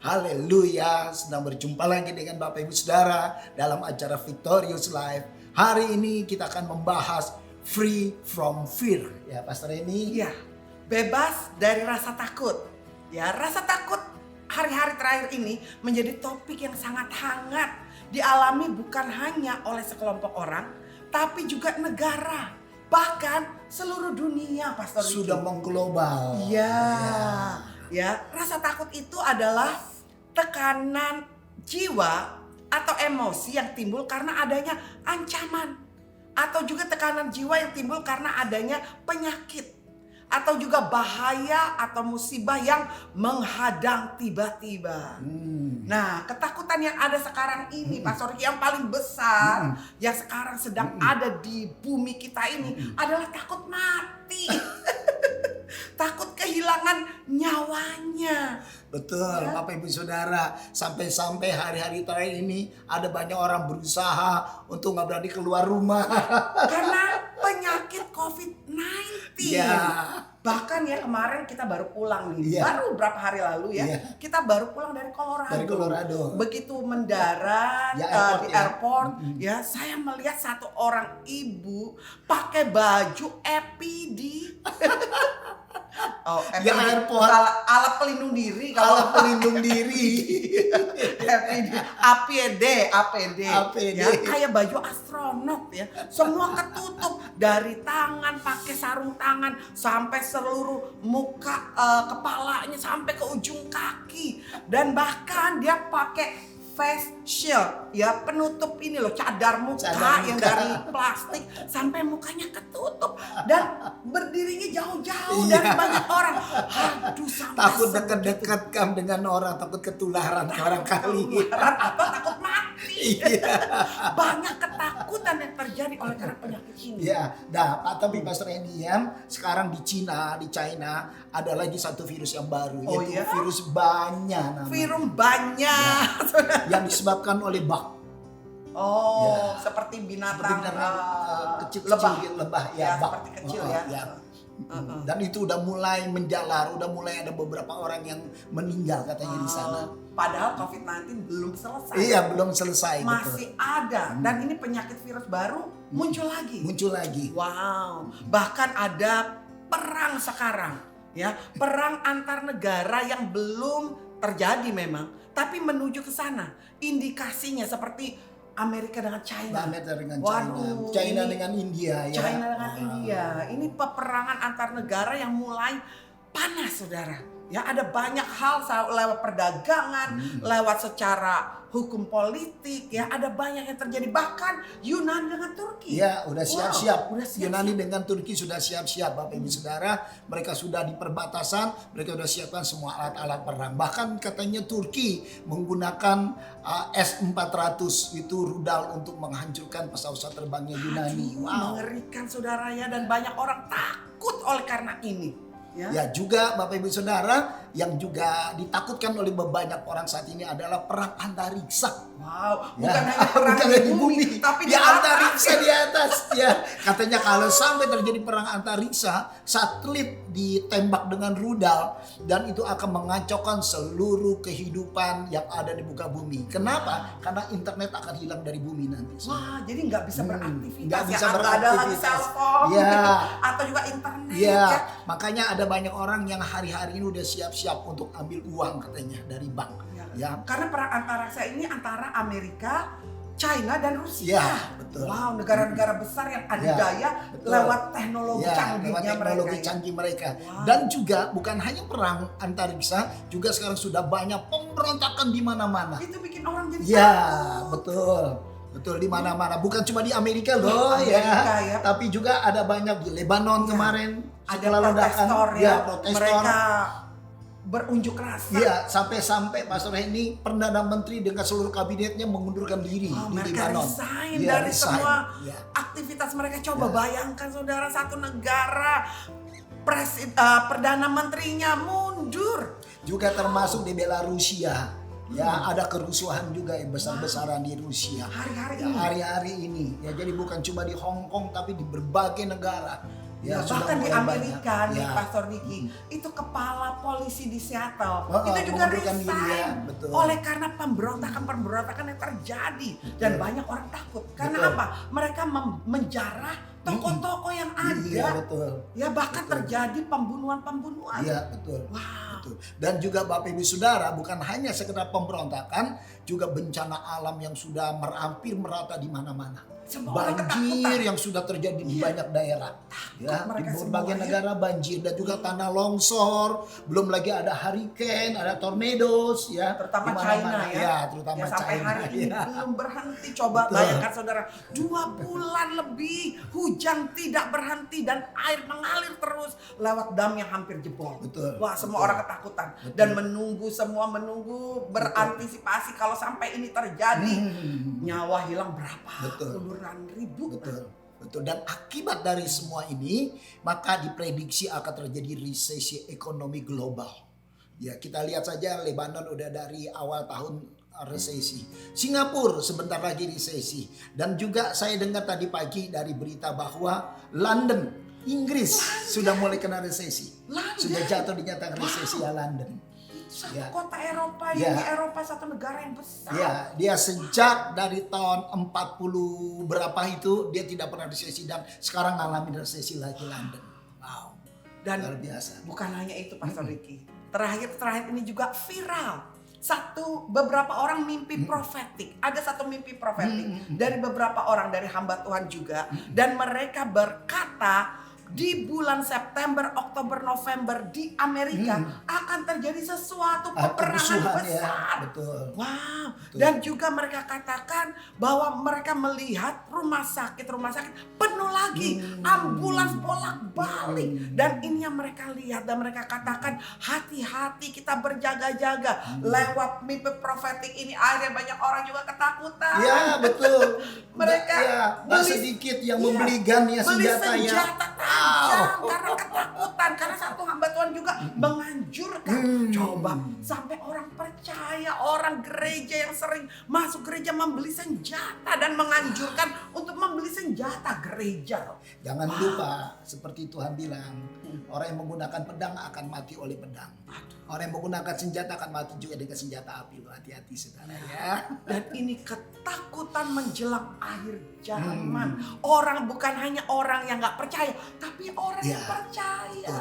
Haleluya, sedang berjumpa lagi dengan Bapak Ibu Saudara dalam acara Victorious Life. Hari ini kita akan membahas Free from Fear. Ya, Pastor Eni. Ya, bebas dari rasa takut. Ya, rasa takut hari-hari terakhir ini menjadi topik yang sangat hangat dialami bukan hanya oleh sekelompok orang, tapi juga negara, bahkan seluruh dunia, Pastor Ricky. Sudah mengglobal. Ya, rasa takut itu adalah tekanan jiwa atau emosi yang timbul karena adanya ancaman, atau juga tekanan jiwa yang timbul karena adanya penyakit, atau juga bahaya atau musibah yang menghadang tiba-tiba. Nah, ketakutan yang ada sekarang ini, Pastor Ricky, yang paling besar yang sekarang sedang ada di bumi kita ini adalah takut mati. Takut kehilangan nyawanya. Betul, ya. Bapak Ibu Saudara, sampai-sampai hari-hari terakhir ini ada banyak orang berusaha untuk nggak berani keluar rumah karena penyakit COVID-19. Ya. Bahkan ya kemarin kita baru pulang nih, Ya. baru berapa hari lalu ya, kita baru pulang dari Colorado. Begitu mendarat di airport, ya saya melihat satu orang ibu pakai baju APD. Di airport. Alat pelindung diri. Alat pelindung diri. APD. Ya, kayak baju astronot ya. Semua ketutup dari tangan, pakai sarung tangan sampai seluruh muka, kepalanya sampai ke ujung kaki, dan bahkan dia pakai face shield, ya penutup ini loh, cadar muka yang dari plastik sampai mukanya ketutup, dan berdirinya jauh-jauh dari banyak orang. Aduh, sampai takut dekat-dekat dengan orang, takut ketularan barangkali. Takut mati. Banyak ketakutan yang terjadi oleh karena penyakit ini. Ya, tapi Pastor Eni, sekarang di China ada lagi satu virus yang baru, yaitu virus banya namanya. Virus banya. Yang disebabkan oleh bak. Seperti binatang kecil, lebah ya, bak. seperti kecil ya. Dan itu udah mulai menjalar, udah mulai ada beberapa orang yang meninggal katanya di sana. Padahal COVID-19 belum selesai. Iya, belum selesai. Masih ada, dan ini penyakit virus baru muncul lagi. Wow, bahkan ada perang sekarang, ya, perang antar negara yang belum terjadi memang, tapi menuju ke sana. Indikasinya seperti Amerika dengan China. China dengan India. Ya. China dengan India. Ini peperangan antar negara yang mulai panas, saudara. Ya, ada banyak hal lewat perdagangan, lewat secara hukum politik, ya, ada banyak yang terjadi. Bahkan Yunani dengan Turki. Ya, udah siap-siap. Yunani dengan Turki sudah siap-siap, Bapak Ibu Saudara. Mereka sudah di perbatasan, mereka sudah siapkan semua alat-alat perang. Bahkan katanya Turki menggunakan S-400 itu rudal untuk menghancurkan pesawat terbangnya Yunani. Mengerikan, saudara, ya, dan banyak orang takut oleh karena ini. Ya, juga Bapak Ibu Saudara, yang juga ditakutkan oleh banyak orang saat ini adalah perang antariksa. Wow, bukan hanya perang di bumi, tapi di antariksa, di atas. Ya, katanya kalau sampai terjadi perang antariksa, satelit ditembak dengan rudal dan itu akan mengacaukan seluruh kehidupan yang ada di muka bumi. Kenapa? Karena internet akan hilang dari bumi nanti. Wah, jadi nggak bisa beraktivitas. Nggak bisa beraktivitas. Ada lagi cellphone, atau juga internet. Ya, makanya ada banyak orang yang hari-hari ini udah siap-siap untuk ambil uang katanya dari bank. Ya. Karena perang antariksa ini antara Amerika, China, dan Rusia. Ya, betul. Wow, negara-negara besar yang adidaya lewat teknologi canggih mereka. Wow. Dan juga bukan hanya perang antariksa, juga sekarang sudah banyak pemberontakan di mana-mana. Itu bikin orang jadi takut. Betul, di mana-mana. Bukan cuma di Amerika loh, ya. Tapi juga ada banyak di Lebanon kemarin. Ada protestor, protestor. Mereka berunjuk rasa. Iya, sampai-sampai Pastor Henny, Perdana Menteri dengan seluruh kabinetnya mengundurkan diri di Lebanon. Resign dari semua aktivitas mereka. Coba bayangkan, saudara, satu negara Perdana Menterinya mundur. Juga termasuk di Belarusia. Ya, ada kerusuhan juga yang besar-besaran di Rusia. Hari-hari ini. Ya, jadi bukan cuma di Hong Kong tapi di berbagai negara. Ya, sudah bahkan di mulai Amerika banyak. nih Ya. Pastor Diki, itu kepala polisi di Seattle itu juga mengundurkan diri, ya. resign Betul. oleh karena pemberontakan yang terjadi dan banyak orang takut. Karena Betul. apa? Mereka menjarah toko-toko yang ada. Iya, betul. Ya bahkan Betul. terjadi pembunuhan-pembunuhan. Iya, betul. Wow. Betul. Dan juga Bapak Ibu Saudara, bukan hanya sekedar pemberontakan, juga bencana alam yang sudah hampir merata di mana-mana. Semua orang Banjir ketakutan. yang sudah terjadi di banyak daerah. Ya, di mereka berbagai semua, ya. negara banjir dan juga tanah longsor, belum lagi ada hurricane, ada tornadoes ya. Terutama di mana-mana. China ya. Ya, terutama Ya, sampai China. hari ini ya. belum berhenti. Coba Betul. bayangkan saudara, 2 bulan lebih hujan tidak berhenti dan air mengalir terus lewat dam yang hampir jebol. Betul. Wah, semua Betul. orang ketakutan Betul. dan semua menunggu berantisipasi kalau sampai ini terjadi. Nyawa hilang berapa? Betul. Puluhan ribu. Betul, betul. Dan akibat dari semua ini, maka diprediksi akan terjadi resesi ekonomi global. Ya, kita lihat saja Lebanon udah dari awal tahun resesi. Singapura sebentar lagi resesi. Dan juga saya dengar tadi pagi dari berita bahwa London, Inggris sudah mulai kena resesi. London? Sudah jatuh dinyatakan resesi ya London. Satu Ya. kota Eropa Ya. ini, Eropa satu negara yang besar. Ya, dia sejak dari tahun 40 berapa itu dia tidak pernah resesi dan sekarang ngalamin resesi lagi London. Wow. Dan Luar biasa. bukan hanya itu Pastor Ricky. Terakhir ini juga viral. Beberapa orang mimpi profetik. Ada satu mimpi profetik dari beberapa orang, dari hamba Tuhan juga. Dan mereka berkata di bulan September, Oktober, November di Amerika akan terjadi sesuatu peperangan Kerusuhan besar. ya, betul. Wow. Betul. Dan juga mereka katakan bahwa mereka melihat rumah sakit penuh lagi, ambulans bolak-balik. Dan ini yang mereka lihat dan mereka katakan hati-hati, kita berjaga-jaga. Lewat mimpi profetik ini akhirnya banyak orang juga ketakutan. Ya, betul. Mereka ya, tak beli- sedikit yang Iya, membeli gun ya beli senjata ya. senjata tajam karena ketakutan, karena satu hamba Tuhan juga menganjurkan. Coba sampai orang percaya, orang gereja yang sering masuk gereja membeli senjata dan menganjurkan untuk membeli senjata gereja. Jangan lupa seperti Tuhan bilang, orang yang menggunakan pedang akan mati oleh pedang. Orang yang menggunakan senjata akan mati juga dengan senjata api. Hati-hati saudara ya. Dan ini ketakutan menjelang akhir zaman. Orang bukan hanya orang yang gak percaya, tapi orang yang Ya, percaya.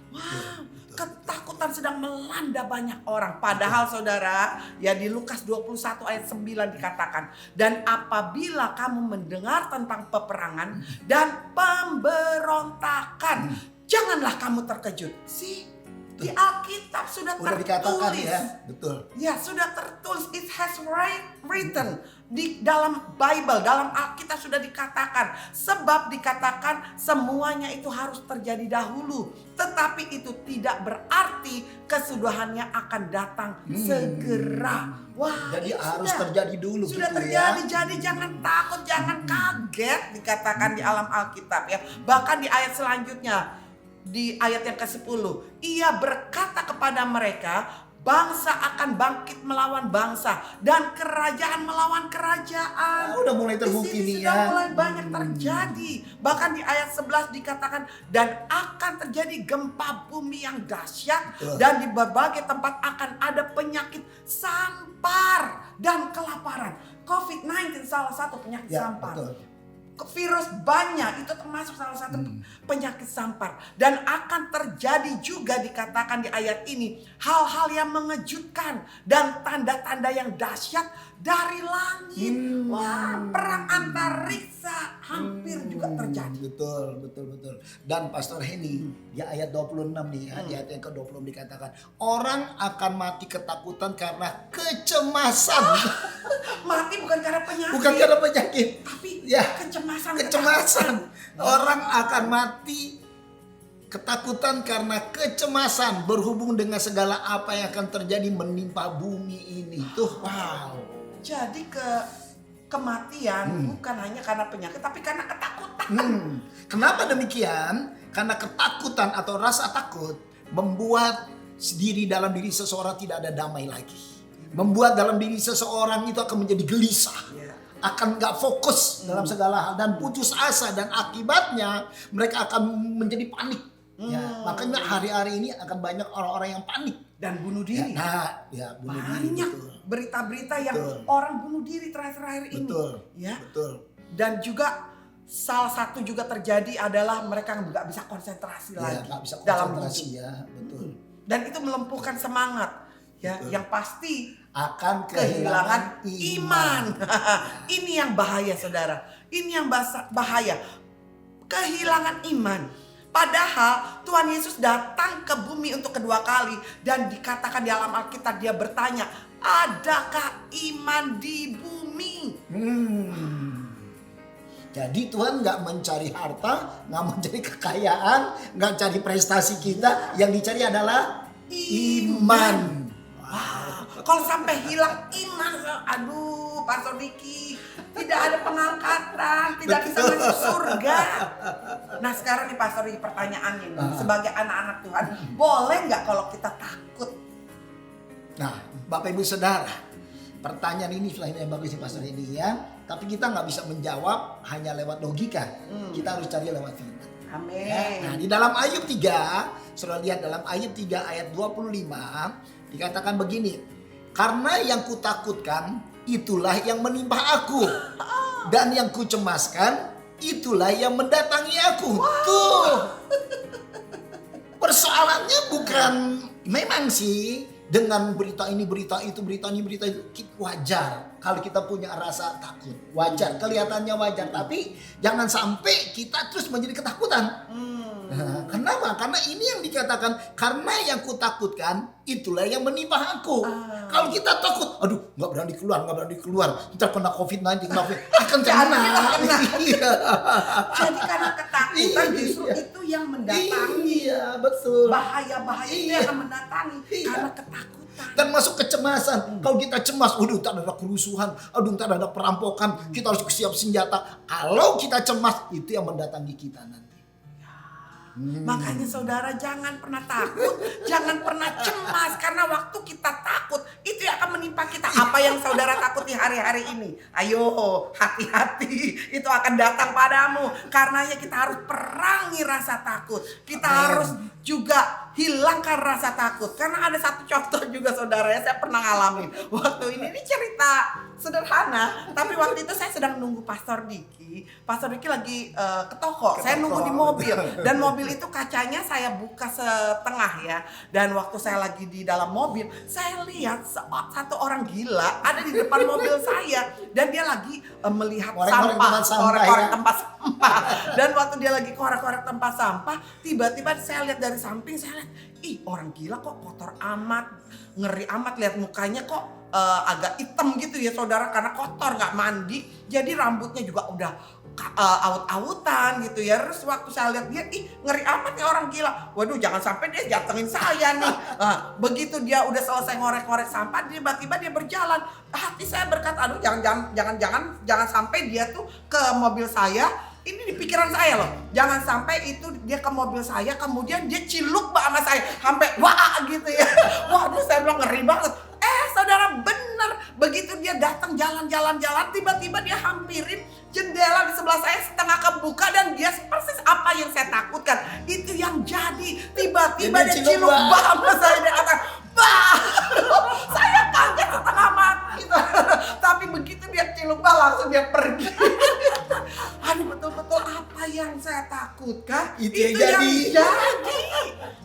Wah, betul. ketakutan sedang melanda banyak orang. Padahal saudara, ya di Lukas 21 ayat 9 dikatakan, dan apabila kamu mendengar tentang peperangan dan pemberontakan, janganlah kamu terkejut. Di Alkitab sudah Udah dikatakan tertulis. ya, betul. Ya, sudah tertulis, it has written di dalam Bible, dalam Alkitab sudah dikatakan. Sebab dikatakan semuanya itu harus terjadi dahulu, tetapi itu tidak berarti kesudahannya akan datang segera. Wah, Jadi ini harus sudah- terjadi dulu sudah gitu terjadi, ya. jadi jangan takut, jangan kaget dikatakan di alam Alkitab ya. Bahkan di ayat selanjutnya, di ayat yang ke-10, ia berkata kepada mereka, bangsa akan bangkit melawan bangsa dan kerajaan melawan kerajaan. Udah mulai Di terbukti sini nih sudah ya. mulai banyak terjadi. Bahkan di ayat 11 dikatakan, dan akan terjadi gempa bumi yang dahsyat. Betul. Dan di berbagai tempat akan ada penyakit sampar dan kelaparan. COVID-19 salah satu penyakit Ya, sampar. betul. Virus banyak itu termasuk salah satu penyakit sampar. Dan akan terjadi juga dikatakan di ayat ini hal-hal yang mengejutkan dan tanda-tanda yang dahsyat dari langit. Wah, perang antariksa hampir juga terjadi. Betul. Dan Pastor Henny di ayat 26 nih ya, di ayat yang ke-26 dikatakan, orang akan mati ketakutan karena kecemasan. Mati bukan karena penyakit, Bukan karena penyakit. tapi Ya, kecemasan. Orang akan mati ketakutan karena kecemasan berhubung dengan segala apa yang akan terjadi menimpa bumi ini. Tuh, wow. Jadi kematian bukan hanya karena penyakit, tapi karena ketakutan. Kenapa demikian? Karena ketakutan atau rasa takut membuat dalam diri seseorang tidak ada damai lagi. Membuat dalam diri seseorang itu akan menjadi gelisah. Ya. akan nggak fokus dalam segala hal dan putus asa, dan akibatnya mereka akan menjadi panik. Ya, makanya hari-hari ini akan banyak orang-orang yang panik dan bunuh ya, diri. bunuh diri. Banyak Betul. berita-berita yang Betul. orang bunuh diri terakhir-terakhir ini. Betul. Ya. Betul. Dan juga salah satu juga terjadi adalah mereka nggak bisa konsentrasi Ya, lagi nggak bisa dalam konsentrasi hidup. ya, betul. Dan itu melumpuhkan semangat. Ya, Betul. yang pasti Akan kehilangan iman. Ini yang bahaya, saudara. Ini yang bahaya. Kehilangan iman. Padahal Tuhan Yesus datang ke bumi untuk kedua kali. Dan dikatakan di dalam Alkitab dia bertanya, adakah iman di bumi? Jadi Tuhan nggak mencari harta, nggak mencari kekayaan, nggak cari prestasi kita. Yang dicari adalah iman. Wah, kalau sampai hilang iman, aduh Pastor Diki, tidak ada pengangkatan, tidak bisa masuk surga. Nah sekarang nih Pastor Diki, pertanyaannya nih, sebagai anak-anak Tuhan, boleh nggak kalau kita takut? Nah, Bapak Ibu Saudara, pertanyaan ini selain yang bagus nih Pastor ini ya, tapi kita nggak bisa menjawab hanya lewat logika. Kita harus cari lewat firman. Amin. Ya, nah di dalam Ayub 3, saudara lihat dalam Ayub 3 ayat 25 dikatakan begini, karena yang kutakutkan itulah yang menimpa aku, dan yang kucemaskan itulah yang mendatangi aku. Tuh, persoalannya bukan, memang sih dengan berita ini, berita itu, berita ini, berita itu, wajar kalau kita punya rasa takut, wajar, kelihatannya wajar, tapi jangan sampai kita terus menjadi ketakutan. Nah, kenapa? Karena ini yang dikatakan, karena yang kutakutkan itulah yang menimpa aku. Kalau kita takut, aduh nggak berani keluar, ntar kena COVID-19, akan kena. Iya. Jadi karena ketakutan justru itu yang mendatangi. Iya, betul. Bahaya-bahaya itu yang mendatangi karena ketakutan. Dan masuk kecemasan. Kalau kita cemas, aduh ntar ada kerusuhan, aduh ntar ada perampokan, kita harus siap senjata. Kalau kita cemas, itu yang mendatangi kita nanti. Makanya saudara jangan pernah takut, jangan pernah cemas, karena waktu kita takut itu yang akan menimpa kita. Apa yang saudara takuti hari-hari ini, ayo hati-hati, itu akan datang padamu. Karenanya kita harus perangi rasa takut. Kita harus juga hilangkan rasa takut. Karena ada satu contoh juga saudara ya, saya pernah ngalamin. Waktu ini cerita sederhana, tapi waktu itu saya sedang nunggu Pastor Diki. Pastor Diki lagi ke toko. Saya nunggu di mobil, dan mobil itu kacanya saya buka setengah ya. Dan waktu saya lagi di dalam mobil, saya lihat satu orang gila ada di depan mobil saya, dan dia lagi melihat korek-korek tempat sampah. Dan waktu dia lagi korek-korek tempat sampah, tiba-tiba saya lihat dari samping, saya lihat, ih orang gila kok kotor amat, ngeri amat, lihat mukanya kok agak hitam gitu ya saudara, karena kotor nggak mandi, jadi rambutnya juga udah awut-awutan gitu ya. Terus waktu saya lihat dia, ih ngeri amat nih orang gila, waduh jangan sampai dia jatuhin saya nih. Begitu dia udah selesai ngorek-ngorek sampah, tiba-tiba dia berjalan. Hati saya berkata, aduh jangan sampai dia tuh ke mobil saya. Ini di pikiran saya loh, jangan sampai itu dia ke mobil saya, kemudian dia ciluk sama saya sampai wah gitu ya. Waduh saya bilang ngeri banget. Saudara bener, begitu dia datang jalan-jalan, tiba-tiba dia hampirin jendela di sebelah saya setengah kebuka, dan dia persis apa yang saya takutkan itu yang jadi. Tiba-tiba dia ciluk sama saya, dia kata bah. Saya kaget setengah mati. Tapi begitu dia ciluk langsung dia pergi. Aduh betul-betul apa yang saya takutkan itu yang jadi.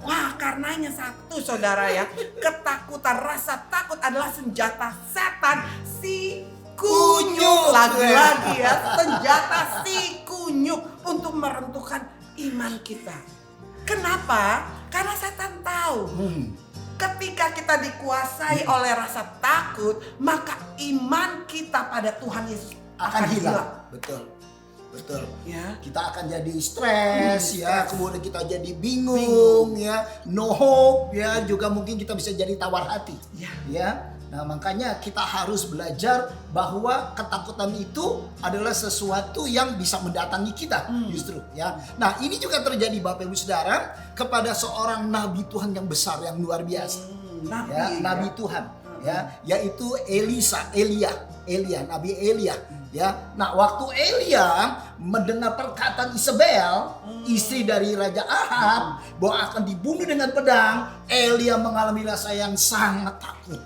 Wah karenanya satu saudara ya, ketakutan, rasa takut adalah senjata setan si kunyuk. Lagi-lagi ya, senjata si kunyuk untuk meruntuhkan iman kita. Kenapa? Karena setan tahu ketika kita dikuasai oleh rasa takut, maka iman kita pada Tuhan Yesus akan hilang. Betul. Ya. Kita akan jadi stres ya, kemudian kita jadi bingung ya, no hope ya, juga mungkin kita bisa jadi tawar hati. Ya. Nah, makanya kita harus belajar bahwa ketakutan itu adalah sesuatu yang bisa mendatangi kita justru ya. Nah, ini juga terjadi Bapak Ibu Saudara kepada seorang nabi Tuhan yang besar, yang luar biasa. Nabi Tuhan ya, yaitu Elia, Nabi Elia. Ya, nah waktu Elia mendengar perkataan Isabel, istri dari Raja Ahab, bahwa akan dibunuh dengan pedang, Elia mengalami rasa yang sangat takut.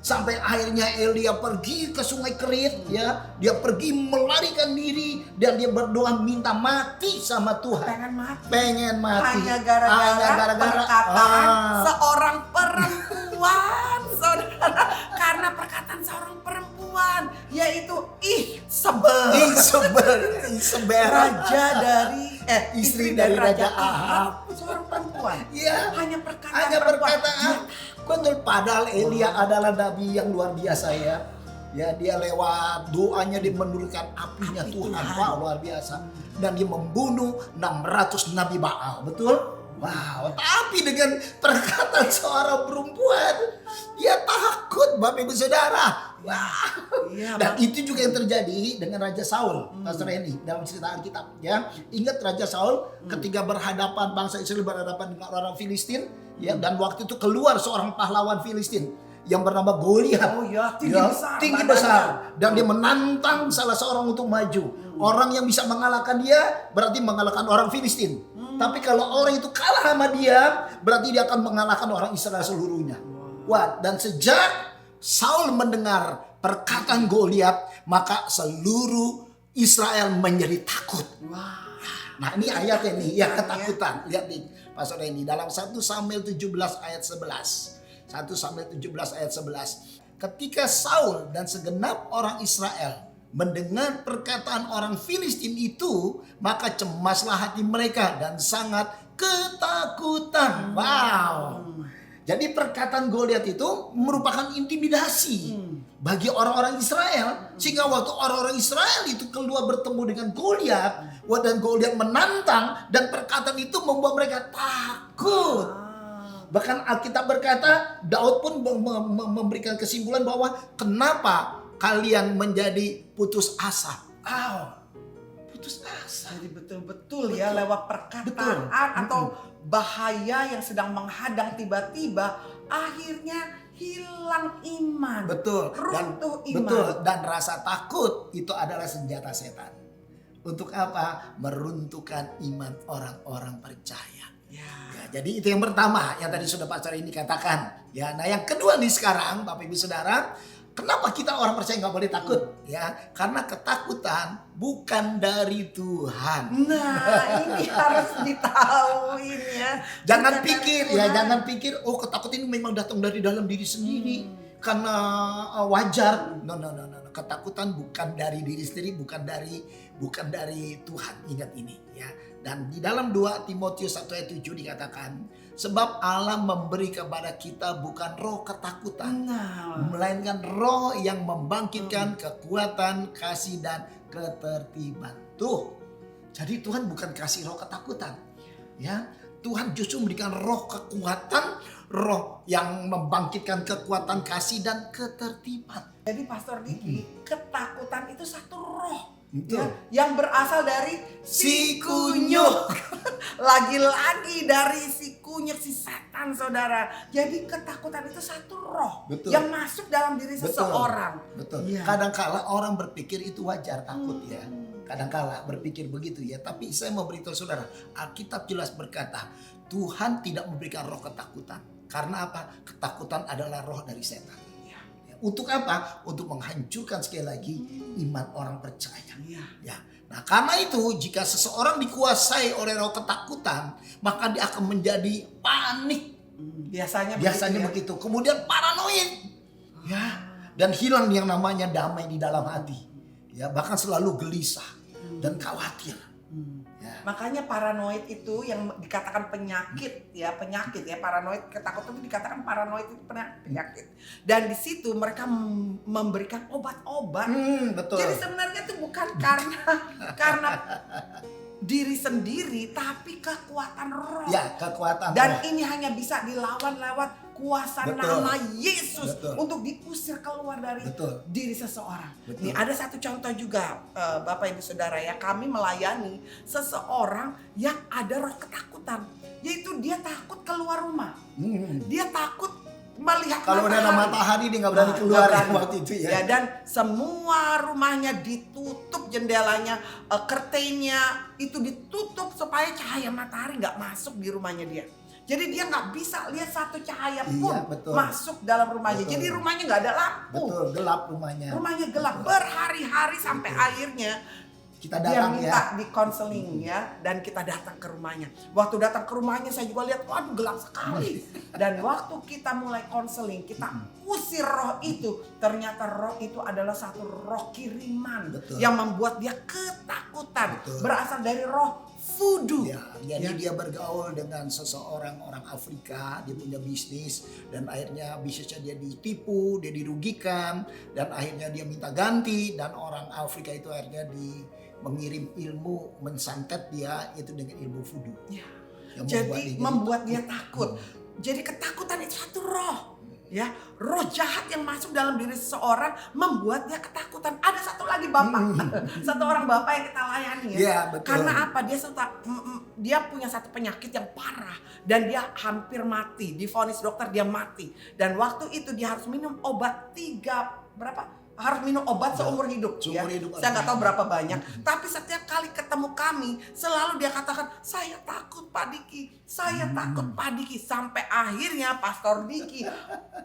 Sampai akhirnya Elia pergi ke sungai Kerit, ya, dia pergi melarikan diri dan dia berdoa minta mati sama Tuhan. Pengen mati. Hanya gara-gara perkataan seorang perempuan, saudara. Karena perkataan seorang perempuan, yaitu Isabel, raja dari istri dari Raja Ahab, seorang perempuan. Ya, Hanya hanya perkataan. Betul, padahal Elia adalah nabi yang luar biasa ya. Ya, dia lewat doanya dia menurunkan apinya Tuhan. Wah, luar biasa. Dan dia membunuh 600 nabi Baal, betul? Wow, tapi dengan perkataan seorang perempuan, dia takut, Bapak Ibu Saudara. Wow. Iya, Dan itu juga yang terjadi dengan Raja Saul, Pastor Hendy, dalam cerita Alkitab. Ya, ingat Raja Saul ketika berhadapan bangsa Israel berhadapan dengan orang Filistin, ya, dan waktu itu keluar seorang pahlawan Filistin yang bernama Goliat. Oh ya, tinggi besar, dan dia menantang salah seorang untuk maju. Orang yang bisa mengalahkan dia berarti mengalahkan orang Filistin. Tapi kalau orang itu kalah sama dia, berarti dia akan mengalahkan orang Israel seluruhnya. Wah, dan sejak Saul mendengar perkataan Goliat, maka seluruh Israel menjadi takut. Nah, ini ayatnya nih, yang ketakutan. Lihat nih, Pastor ini dalam 1 Samuel 17 ayat 11. 1 Samuel 17 ayat 11. Ketika Saul dan segenap orang Israel mendengar perkataan orang Filistin itu, maka cemaslah hati mereka dan sangat ketakutan. Wow. Jadi perkataan Goliat itu merupakan intimidasi bagi orang-orang Israel. Sehingga waktu orang-orang Israel itu keluar bertemu dengan Goliat, dan Goliat menantang, dan perkataan itu membuat mereka takut. Bahkan Alkitab berkata, Daud pun memberikan kesimpulan bahwa kenapa kalian menjadi putus asa. Putus asa. Jadi betul-betul ya lewat perkataan atau bahaya yang sedang menghadang tiba-tiba akhirnya hilang iman. Betul. Runtuh iman. Betul. Dan rasa takut itu adalah senjata setan. Untuk apa? Meruntuhkan iman orang-orang percaya. Ya, jadi itu yang pertama yang tadi sudah Pastor ini katakan. Ya, nah yang kedua nih sekarang Bapak Ibu Saudara, kenapa kita orang percaya nggak boleh takut? Ya, karena ketakutan bukan dari Tuhan. Nah, ini harus diketahui ya. Jangan pikir, oh ketakutan ini memang datang dari dalam diri sendiri karena wajar. No. Ketakutan bukan dari diri sendiri, bukan dari Tuhan. Ingat ini ya. Dan di dalam 2 Timotius 1 ayat 7 dikatakan, sebab Allah memberi kepada kita bukan roh ketakutan, melainkan roh yang membangkitkan kekuatan, kasih, dan ketertiban. Tuh, jadi Tuhan bukan kasih roh ketakutan, ya. Tuhan justru memberikan roh kekuatan, roh yang membangkitkan kekuatan, kasih, dan ketertiban. Jadi Pastor Diki, ketakutan itu satu roh. Ya, yang berasal dari si kunyuk. Lagi-lagi dari si kunyuk, si setan, saudara. Jadi ketakutan itu satu roh. Yang masuk dalam diri seseorang. Betul. Ya. Kadang-kala orang berpikir itu wajar takut ya. Kadang-kala berpikir begitu ya. Tapi saya mau beritahu saudara, Alkitab jelas berkata, Tuhan tidak memberikan roh ketakutan. Karena apa? Ketakutan adalah roh dari setan. Untuk apa? Untuk menghancurkan sekali lagi iman orang percaya. Ya. Nah, karena itu jika seseorang dikuasai oleh roh ketakutan, maka dia akan menjadi panik. Biasanya begitu. Kemudian paranoid. Ya. Dan hilang yang namanya damai di dalam hati. Ya, bahkan selalu gelisah dan khawatir. Ya. Makanya paranoid itu yang dikatakan penyakit ya, paranoid, ketakutan itu dikatakan paranoid itu penyakit. Dan di situ mereka memberikan obat-obat. Betul. Jadi sebenarnya itu bukan karena diri sendiri, tapi kekuatan roh. Ya, kekuatan Dan roh. ini hanya bisa dilawan lewat kuasa nama Yesus untuk diusir keluar dari diri seseorang. Nih ada satu contoh juga Bapak Ibu Saudara ya, kami melayani seseorang yang ada roh ketakutan, yaitu dia takut keluar rumah. Dia takut melihat Kalau udah ada matahari dia nggak berani keluar nggak berani. waktu itu ya. Ya, dan semua rumahnya ditutup, jendelanya, curtainnya itu ditutup supaya cahaya matahari nggak masuk di rumahnya dia. Jadi dia nggak bisa lihat satu cahaya pun betul. masuk dalam rumahnya. Betul. Jadi rumahnya nggak ada lampu. Betul, gelap rumahnya. Rumahnya gelap berhari-hari sampai akhirnya Kita dia datang minta ya. di konseling ya, dan kita datang ke rumahnya. Waktu datang ke rumahnya saya juga lihat, waduh gelap sekali. Dan waktu kita mulai konseling, kita usir roh itu. Ternyata roh itu adalah satu roh kiriman. Betul. Yang membuat dia ketakutan. Betul. Berasal dari roh voodoo. Ya, jadi dia bergaul dengan seseorang orang Afrika, dia punya bisnis dan akhirnya bisnisnya dia ditipu, dia dirugikan dan akhirnya dia minta ganti dan orang Afrika itu akhirnya mengirim ilmu mensantet dia itu dengan ilmu voodoo. Ya. Yang Jadi membuat dia takut. takut. Jadi ketakutan itu satu roh. Ya, roh jahat yang masuk dalam diri seseorang membuat dia ketakutan. Ada satu lagi bapak, satu orang bapak yang kita layani ya. Iya, betul. Karena apa? Dia punya satu penyakit yang parah dan dia hampir mati. Divonis dokter dia mati. Dan waktu itu dia harus minum obat harus minum obat seumur hidup. Seumur hidup. Saya nggak tahu berapa banyak. Tapi setiap kali ketemu kami, selalu dia katakan, saya takut Pak Diki, saya takut Pak Diki. Sampai akhirnya Pastor Diki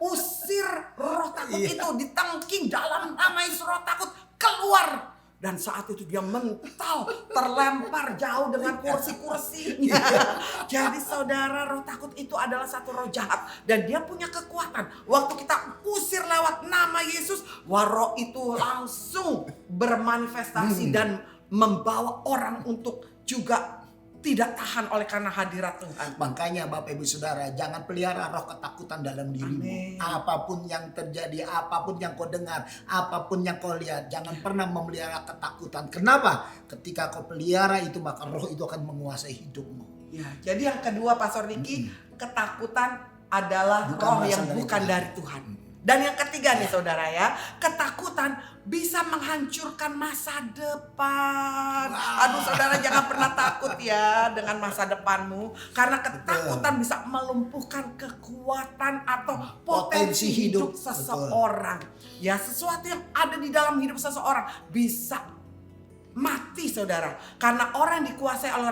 usir roh takut itu, ditengking dalam nama Yesus, roh takut keluar. Dan saat itu dia mental, terlempar jauh dengan kursi-kursinya. Jadi saudara, roh takut itu adalah satu roh jahat. Dan dia punya kekuatan. Waktu kita usir lewat nama Yesus, roh itu langsung bermanifestasi dan membawa orang untuk juga tidak tahan oleh karena hadirat Tuhan. Makanya Bapak Ibu Saudara, jangan pelihara roh ketakutan dalam dirimu. Amin. Apapun yang terjadi, apapun yang kau dengar, apapun yang kau lihat, jangan pernah memelihara ketakutan. Kenapa? Ketika kau pelihara itu, maka roh itu akan menguasai hidupmu. Ya, jadi yang kedua Pastor Niki, ketakutan adalah Bukan roh berasal yang dari bukan Tuhan. dari Tuhan. Dan yang ketiga nih saudara ya, ketakutan bisa menghancurkan masa depan. Aduh saudara, jangan pernah takut ya dengan masa depanmu. Karena ketakutan bisa melumpuhkan kekuatan atau potensi hidup seseorang. Ya, sesuatu yang ada di dalam hidup seseorang bisa mati saudara. Karena orang yang dikuasai oleh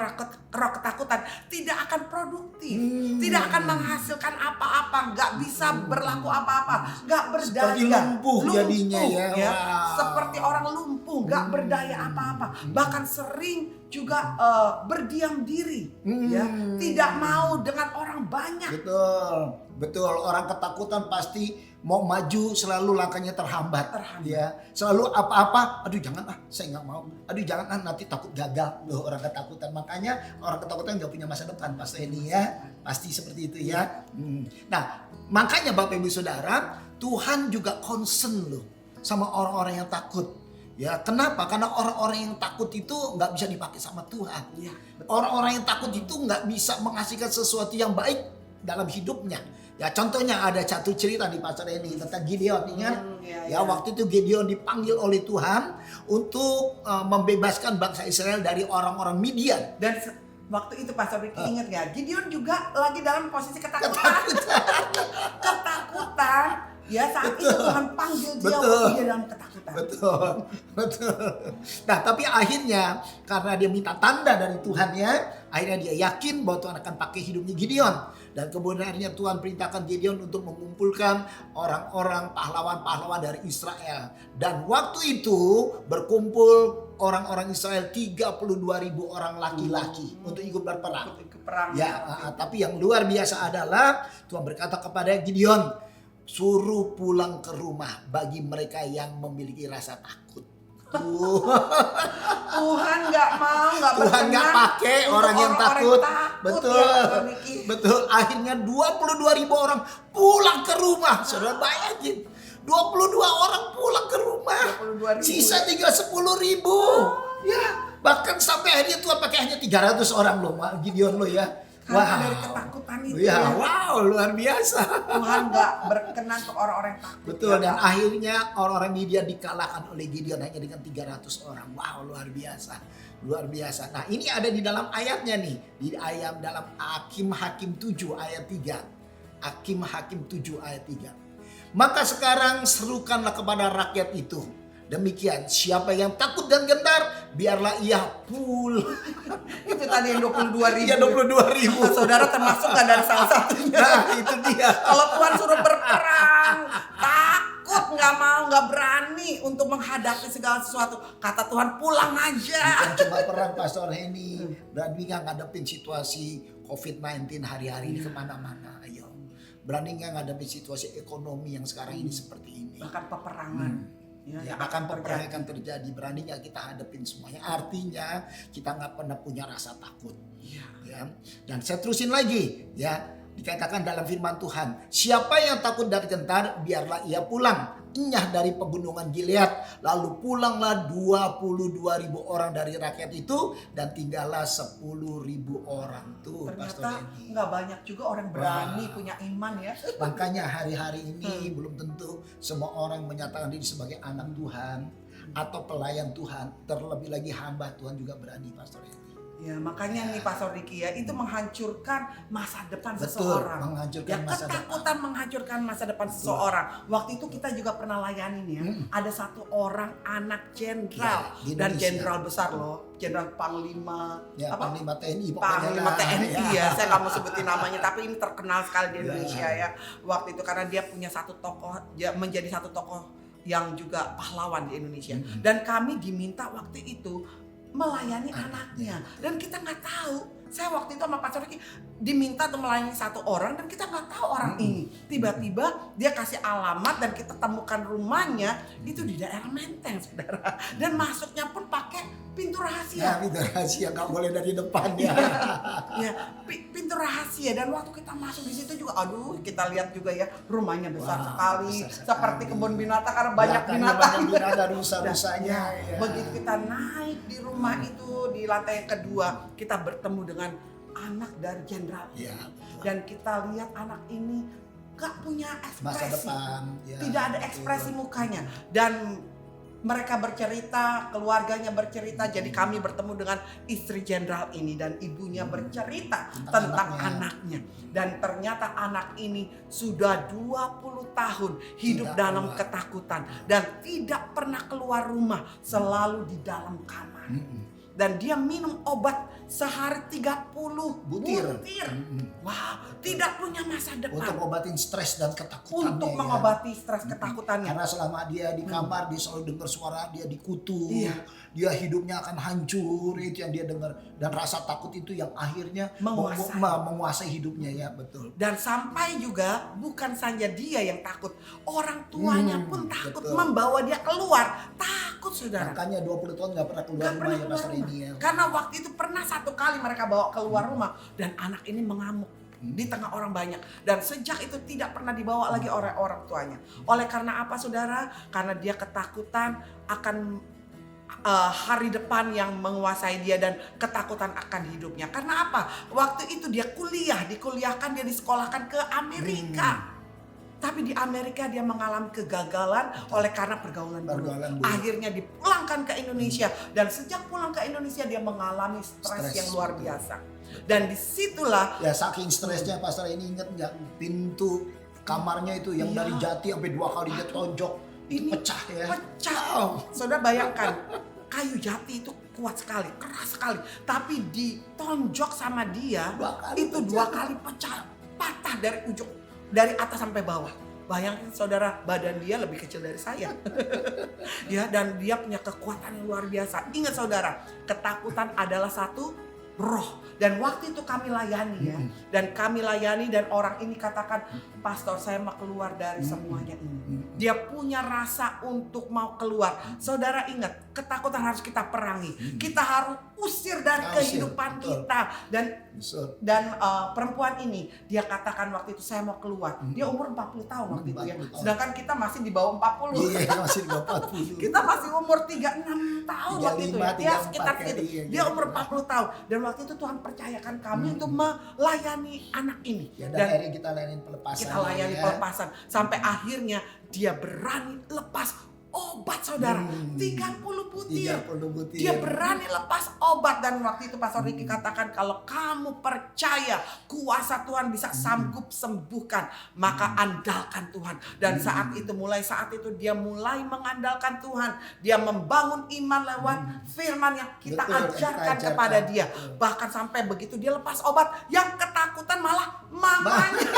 roh ketakutan tidak akan produktif, tidak akan menghasilkan apa-apa, nggak bisa berlaku apa-apa, nggak berdaya, Seperti lumpuh jadinya ya. ya. Wow. Seperti orang lumpuh, nggak berdaya apa-apa, bahkan sering juga berdiam diri, ya, tidak mau dengan orang banyak. Betul. Orang ketakutan pasti mau maju selalu langkahnya terhambat. Ya, selalu apa-apa, aduh jangan saya nggak mau. Aduh jangan nanti takut gagal. Loh, orang ketakutan. Makanya orang ketakutan nggak punya masa depan pasti ini ya. Pasti seperti itu ya. Nah, makanya Bapak Ibu Saudara, Tuhan juga concern loh sama orang-orang yang takut. Ya, kenapa? Karena orang-orang yang takut itu nggak bisa dipakai sama Tuhan. Ya, orang-orang yang takut itu nggak bisa menghasilkan sesuatu yang baik dalam hidupnya. Ya, contohnya ada satu cerita di pasar ini tentang Gideon, ingat? Ya, waktu itu Gideon dipanggil oleh Tuhan untuk membebaskan bangsa Israel dari orang-orang Midian. Dan waktu itu Pastor Ricky ingat gak? Gideon juga lagi dalam posisi ketakutan. Ketakutan. Ya, saat itu Tuhan panggil dia waktu dia dalam ketakutan. Betul. Nah, tapi akhirnya karena dia minta tanda dari Tuhan ya, akhirnya dia yakin bahwa Tuhan akan pakai hidupnya Gideon. Dan kemudian akhirnya Tuhan perintahkan Gideon untuk mengumpulkan orang-orang pahlawan-pahlawan dari Israel. Dan waktu itu berkumpul orang-orang Israel 32.000 orang laki-laki untuk ikut berperang. Ya, tapi yang luar biasa adalah Tuhan berkata kepada Gideon, suruh pulang ke rumah bagi mereka yang memiliki rasa takut. Tuhan nggak mau, Tuhan nggak pakai orang yang takut. Betul. Betul. Akhirnya 22.000 orang pulang ke rumah. Saudara bayangin, 22 orang pulang ke rumah. 22.000. Sisa tinggal 10.000. Ya, bahkan sampai akhirnya Tuhan pakai hanya 300 orang loh, Gideon loh ya. Karena dari ketakutan itu ya. Wow, luar biasa. Tuhan nggak berkenan untuk orang-orang takut. Betul, dan akhirnya orang-orang Midian dikalahkan oleh Gideon hanya dengan 300 orang. Wow, luar biasa. Nah, ini ada di dalam ayatnya nih, di ayat dalam Hakim 7 ayat 3. Hakim 7 ayat 3. Maka sekarang serukanlah kepada rakyat itu. Demikian, siapa yang takut dan gentar, biarlah ia Itu tadi yang 22.000. Iya, 22.000. Saudara termasuk gak dari salah satunya? Nah, itu dia. Kalau Tuhan suruh berperang, takut, nggak mau, nggak berani untuk menghadapi segala sesuatu. Kata Tuhan, pulang aja. Bukan cuma perang, Pastor Henny. Berani nggak ngadepin situasi COVID-19 hari-hari ini kemana-mana. Ayo. Berani nggak ngadepin situasi ekonomi yang sekarang ini seperti ini. Bahkan peperangan. Ya, akan peperangan akan terjadi. Berani nggak kita hadapin semuanya. Artinya kita nggak pernah punya rasa takut. Ya. Dan saya terusin lagi, ya. Dikatakan dalam firman Tuhan, siapa yang takut dan gentar, biarlah ia pulang. Enyah dari pegunungan Gilead. Lalu pulanglah 22.000 orang dari rakyat itu, dan tinggallah 10.000 orang. Tuh, ternyata nggak banyak juga orang berani punya iman ya. Makanya hari-hari ini belum tentu semua orang menyatakan diri sebagai anak Tuhan atau pelayan Tuhan. Terlebih lagi hamba Tuhan juga berani, Pastor Henny. Ya makanya nih Pastor Ricky ya, itu menghancurkan masa depan Betul, seseorang. menghancurkan Ya, masa ketakutan menghancurkan masa depan seseorang. Waktu itu kita juga pernah layanin ya. Ada satu orang anak jenderal, Ya, di dan Indonesia. jenderal besar loh, jenderal panglima, Ya, Panglima TNI pokoknya. Panglima lah. TNI ya. Saya nggak mau sebutin namanya, tapi ini terkenal sekali di Ya. Indonesia ya. Waktu itu karena dia punya satu tokoh, dia menjadi satu tokoh yang juga pahlawan di Indonesia. Dan kami diminta waktu itu melayani anaknya, dan kita nggak tahu. Saya waktu itu sama Pastor Ricky diminta untuk melayani satu orang, dan kita nggak tahu orang ini. Tiba-tiba dia kasih alamat dan kita temukan rumahnya itu di daerah Menteng, saudara. Dan masuknya pun pakai pintu rahasia. Ya, pintu rahasia nggak boleh dari depan ya. Ya, pintu rahasia. Dan waktu kita masuk di situ juga, aduh, kita lihat juga ya rumahnya besar Wah, sekali, besar sekali. seperti kebun binatang karena banyak Belakangnya binatang. banyak binatang, rusa-rusanya. Ya, Ya. begitu kita naik di rumah itu di lantai yang kedua, kita bertemu dengan anak dari jenderal. Ya. Dan kita lihat anak ini gak punya Masa ekspresi, depan. Ya, tidak ada betul. ekspresi mukanya. Dan mereka bercerita, keluarganya bercerita. Jadi kami bertemu dengan istri jenderal ini dan ibunya bercerita tentang anaknya. Dan ternyata anak ini sudah 20 tahun hidup Tidak dalam keluar. ketakutan dan tidak pernah keluar rumah, selalu di dalam kamar. Dan dia minum obat sehari 30 Butir. Wow, tidak punya masa Untuk depan. ngobatin stres dan ketakutannya. Untuk ya. mengobati stres ketakutannya. Karena selama dia di kamar dia selalu dengar suara dia dikutuk. Iya. Dia hidupnya akan hancur, itu yang dia dengar, dan rasa takut itu yang akhirnya Menguasai. menguasai hidupnya, ya betul. Dan sampai juga bukan saja dia yang takut, orang tuanya pun takut betul. membawa dia keluar. Takut, saudara. Makanya 20 tahun gak pernah keluar Gak rumah pernah ya keluar Pastor rumah. ini ya. Karena waktu itu pernah satu kali mereka bawa keluar rumah dan anak ini mengamuk di tengah orang banyak. Dan sejak itu tidak pernah dibawa lagi oleh orang tuanya. Oleh karena apa, saudara? Karena dia ketakutan akan hari depan yang menguasai dia dan ketakutan akan hidupnya. Karena apa? Waktu itu dia dikuliahkan, dia disekolahkan ke Amerika. Tapi di Amerika dia mengalami kegagalan oleh karena pergaulan buruk. Pergaulan buruk. Akhirnya dipulangkan ke Indonesia, dan sejak pulang ke Indonesia dia mengalami stres yang luar betul. biasa. Dan disitulah Ya saking stresnya Pastor ini, inget nggak pintu kamarnya itu yang dari jati sampai 2 kali dia tonjok ini pecah ya. pecah. Wow. Saudara bayangkan, kayu jati itu kuat sekali, keras sekali, tapi ditonjok sama dia 2 kali itu pecah. 2 kali pecah, patah dari ujung, dari atas sampai bawah. Bayangin saudara, badan dia lebih kecil dari saya. Ya, dan dia punya kekuatan yang luar biasa. Ingat saudara, ketakutan adalah satu roh. Dan waktu itu kami layani ya. Dan kami layani, dan orang ini katakan, pastor saya mau keluar dari semuanya ini. Dia punya rasa untuk mau keluar. Saudara ingat, ketakutan harus kita perangi. Kita harus usir dari kehidupan betul. kita. Betul. Dan perempuan ini dia katakan waktu itu saya mau keluar. Dia umur 40 tahun waktu itu ya. 40 tahun. Sedangkan kita masih di bawah 40. Iya, masih di bawah 40. Kita masih umur 36 tahun waktu itu ya. 35, Dia sekitar 34 itu. kali, Dia ya. umur 40 tahun. Dan waktu itu Tuhan percayakan kami untuk melayani anak ini. Ya, dan akhirnya kita layanin pelepasan. Kita layani ya. pelepasan. Sampai akhirnya dia berani lepas obat saudara. 30 butir. 30 butir. Dia berani lepas obat. Dan waktu itu Pastor Ricky katakan, kalau kamu percaya kuasa Tuhan bisa sanggup sembuhkan, maka andalkan Tuhan. Dan mulai saat itu dia mulai mengandalkan Tuhan. Dia membangun iman lewat firman yang kita ajarkan kepada dia. Bahkan sampai begitu dia lepas obat, yang ketakutan malah mamanya.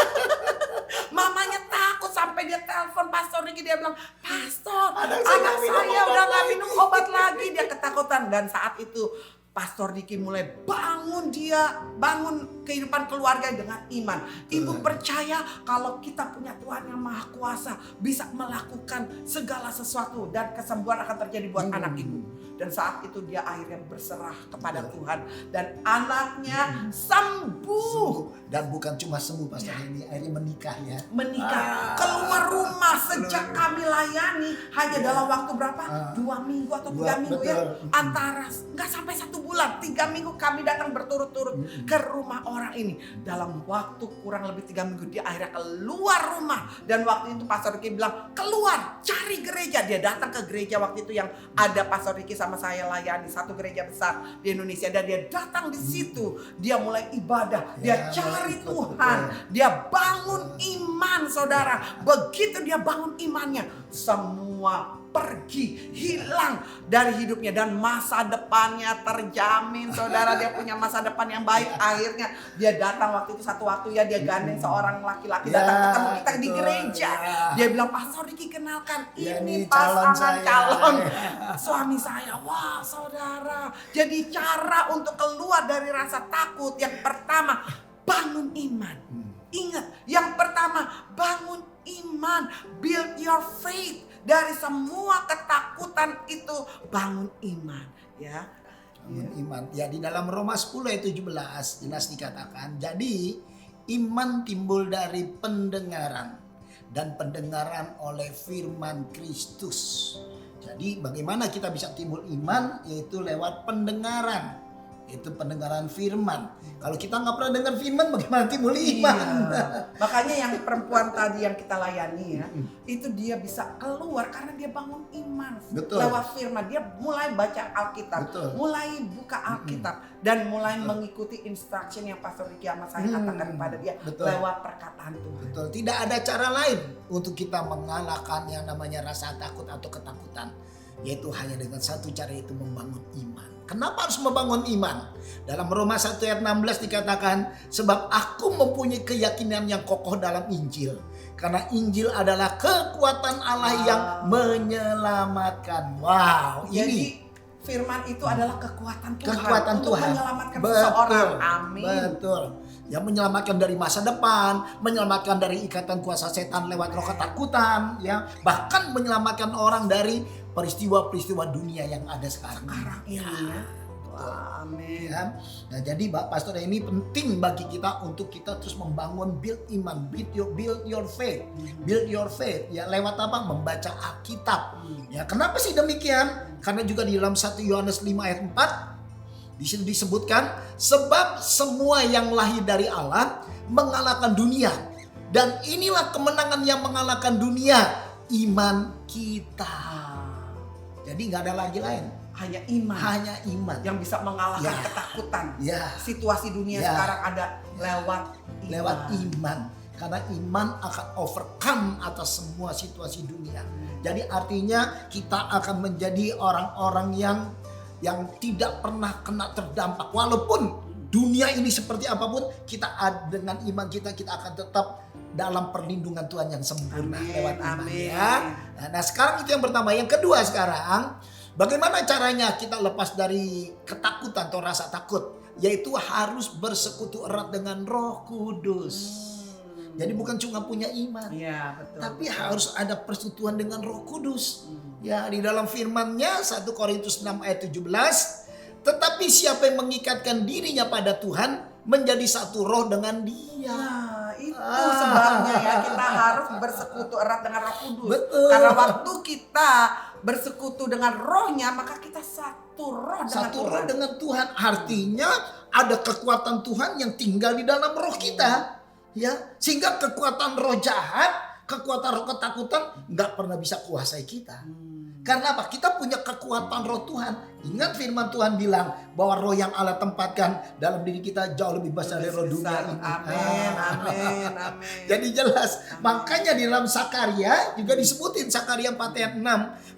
Mamanya takut sampai dia telepon Pastor Ricky, dia bilang, "Pastor, anak saya udah gak minum obat lagi." Dia ketakutan. Dan saat itu Pastor Ricky mulai bangun kehidupan keluarga dengan iman. Ibu percaya kalau kita punya Tuhan yang Maha Kuasa, bisa melakukan segala sesuatu dan kesembuhan akan terjadi buat anak ibu. Dan saat itu dia akhirnya berserah kepada Tuhan dan anaknya sembuh. Dan bukan cuma sembuh, Pastor ini akhirnya menikah ya. Menikah, keluar rumah sejak kami layani hanya dalam waktu berapa? 2 minggu atau 3 minggu ya. Antara nggak sampai 1 bulan, 3 minggu kami datang berturut-turut ke rumah orang ini. Dalam waktu kurang lebih 3 minggu dia akhirnya keluar rumah. Dan waktu itu Pastor Ricky bilang, "Keluar, cari gereja." Dia datang ke gereja waktu itu yang ada Pastor Ricky sama saya layani, satu gereja besar di Indonesia. Dan dia datang di situ, dia mulai ibadah, dia cari Tuhan, dia bangun iman saudara. Begitu dia bangun imannya, semua pergi, hilang dari hidupnya, dan masa depannya terjamin saudara. Dia punya masa depan yang baik. Akhirnya dia datang waktu itu, satu waktu ya, dia gandeng seorang laki-laki datang ketemu kita di gereja. Dia bilang, "Pastor Ricky, kenalkan, ini pasangan calon suami saya." Wah saudara, jadi cara untuk keluar dari rasa takut yang pertama, bangun iman. Ingat, yang pertama bangun iman, build your faith. Dari semua ketakutan itu bangun iman, ya. Bangun iman. Ya, di dalam Roma 10 ayat 17 jelas dikatakan, jadi iman timbul dari pendengaran, dan pendengaran oleh firman Kristus. Jadi bagaimana kita bisa timbul iman? Yaitu lewat pendengaran. Itu pendengaran firman. Kalau kita nggak pernah dengar firman, bagaimana timbul iman? Makanya yang perempuan tadi yang kita layani ya, itu dia bisa keluar karena dia bangun iman. Lewat firman. Dia mulai baca Alkitab, mulai buka Alkitab, dan mulai mengikuti instruction yang Pastor Ricky sama saya katakan kepada dia lewat perkataan Tuhan. Betul. Tidak ada cara lain untuk kita mengalahkan yang namanya rasa takut atau ketakutan, yaitu hanya dengan satu cara, yaitu membangun iman. Kenapa harus membangun iman? Dalam Roma 1 ayat 16 dikatakan, sebab aku mempunyai keyakinan yang kokoh dalam Injil. Karena Injil adalah kekuatan Allah yang menyelamatkan. Wow, jadi firman itu adalah kekuatan Tuhan, untuk Tuhan menyelamatkan seseorang. Amin. Betul. Yang menyelamatkan dari masa depan, menyelamatkan dari ikatan kuasa setan lewat roh ketakutan, ya, bahkan menyelamatkan orang dari peristiwa-peristiwa dunia yang ada sekarang ini. Ya. Amin. Ya. Nah, jadi Pastor, ini penting bagi kita untuk kita terus membangun build iman, build your faith, ya, lewat apa? Membaca Alkitab. Ya, kenapa sih demikian? Karena juga di dalam 1 Yohanes 5 ayat 4 di situ disebutkan, sebab semua yang lahir dari Allah mengalahkan dunia, dan inilah kemenangan yang mengalahkan dunia, iman kita. Jadi nggak ada lagi lain, hanya iman yang bisa mengalahkan ketakutan. Situasi dunia sekarang ada lewat iman. Karena iman akan overcome atas semua situasi dunia. Jadi artinya kita akan menjadi orang-orang yang tidak pernah kena terdampak. Walaupun dunia ini seperti apapun, kita dengan iman kita akan tetap dalam perlindungan Tuhan yang sempurna. Amin, lewat iman. amin. Ya. Nah, sekarang itu yang pertama. Yang kedua sekarang, bagaimana caranya kita lepas dari ketakutan atau rasa takut? Yaitu harus bersekutu erat dengan Roh Kudus. Jadi bukan cuma punya iman, tapi harus ada persekutuan dengan Roh Kudus. Ya, di dalam firman-Nya 1 Korintus 6 ayat 17, tetapi siapa yang mengikatkan dirinya pada Tuhan menjadi satu roh dengan Dia. Itu sebabnya ya kita harus bersekutu erat dengan Roh Kudus. Betul. Karena waktu kita bersekutu dengan Roh-Nya, maka kita satu roh dengan Tuhan. Artinya ada kekuatan Tuhan yang tinggal di dalam roh kita. Ya, sehingga kekuatan roh jahat, kekuatan roh ketakutan nggak pernah bisa kuasai kita. Karena apa? Kita punya kekuatan roh Tuhan. Ingat firman Tuhan bilang bahwa roh yang Allah tempatkan dalam diri kita jauh lebih besar dari roh dunia ini. Amin, amin, amin. Jadi jelas. Makanya di dalam Sakaria juga disebutin Sakaria 4 ayat 6.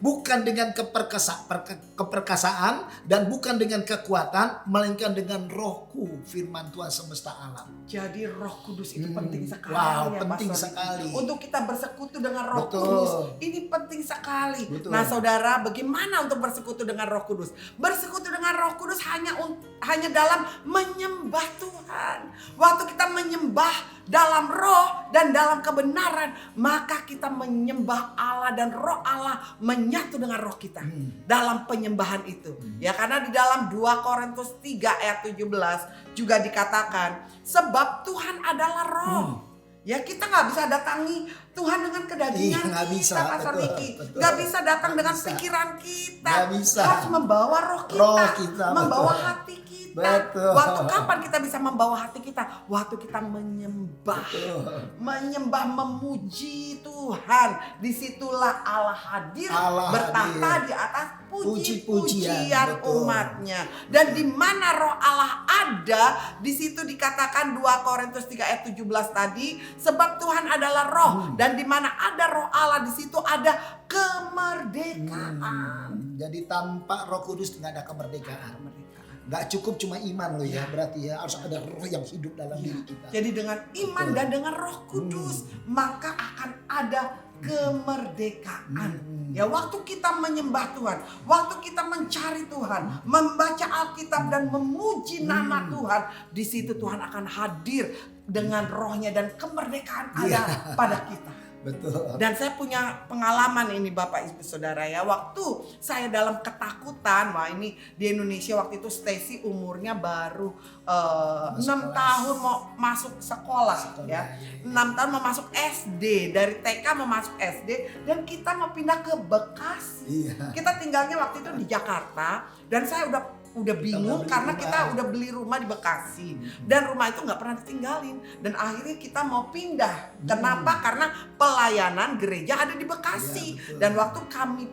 Bukan dengan keperkasaan dan bukan dengan kekuatan, melainkan dengan rohku, firman Tuhan semesta alam. Jadi Roh Kudus itu penting sekali. Wow, ya, penting Pastor Ricky. sekali. Untuk kita bersekutu dengan Roh Betul. Kudus, ini penting sekali. Betul. Nah, saudara, bagaimana untuk bersekutu dengan Roh Kudus? Bersekutu dengan Roh Kudus hanya dalam menyembah Tuhan. Waktu kita menyembah dalam roh dan dalam kebenaran, maka kita menyembah Allah dan roh Allah menyatu dengan roh kita dalam penyembahan itu. Ya, karena di dalam 2 Korintus 3 ayat 17 juga dikatakan, sebab Tuhan adalah roh. Ya, kita nggak bisa datangi Tuhan dengan kedagingan Nggak bisa, Pastor betul, Ricky. betul. Nggak bisa datang Nggak dengan bisa. pikiran kita. Nggak bisa. Harus membawa roh kita, Roh kita, membawa betul. hati kita. Betul. Waktu kapan kita bisa membawa hati kita? Waktu kita menyembah. Menyembah, memuji Tuhan. Disitulah Allah hadir, Allah bertahta hadir. di atas Puji-pujian, puji-pujian betul. umatnya. Dan di mana roh Allah ada, di situ dikatakan 2 Korintus 3 ayat 17 tadi, sebab Tuhan adalah roh, dan di mana ada roh Allah, di situ ada kemerdekaan. Jadi tanpa Roh Kudus tidak ada kemerdekaan. Gak cukup cuma iman loh ya, berarti ya harus ada roh yang hidup dalam diri kita. Jadi dengan iman Betul. dan dengan Roh Kudus, maka akan ada kemerdekaan. Ya, waktu kita menyembah Tuhan, waktu kita mencari Tuhan, membaca Alkitab dan memuji nama Tuhan, di situ Tuhan akan hadir dengan rohnya dan kemerdekaan ada pada kita. Betul. Dan saya punya pengalaman ini Bapak Ibu Saudara ya. Waktu saya dalam ketakutan, wah ini di Indonesia waktu itu Stacy umurnya baru 6 tahun mau masuk sekolah ya. 6 tahun mau masuk SD, dari TK mau masuk SD, dan kita mau pindah ke Bekasi. Iya. Kita tinggalnya waktu itu di Jakarta, dan saya udah bingung beli karena rumah. kita udah beli rumah di Bekasi dan rumah itu nggak pernah ditinggalin, dan akhirnya kita mau pindah. Kenapa? Karena pelayanan gereja ada di Bekasi. Iya, betul. Dan waktu kami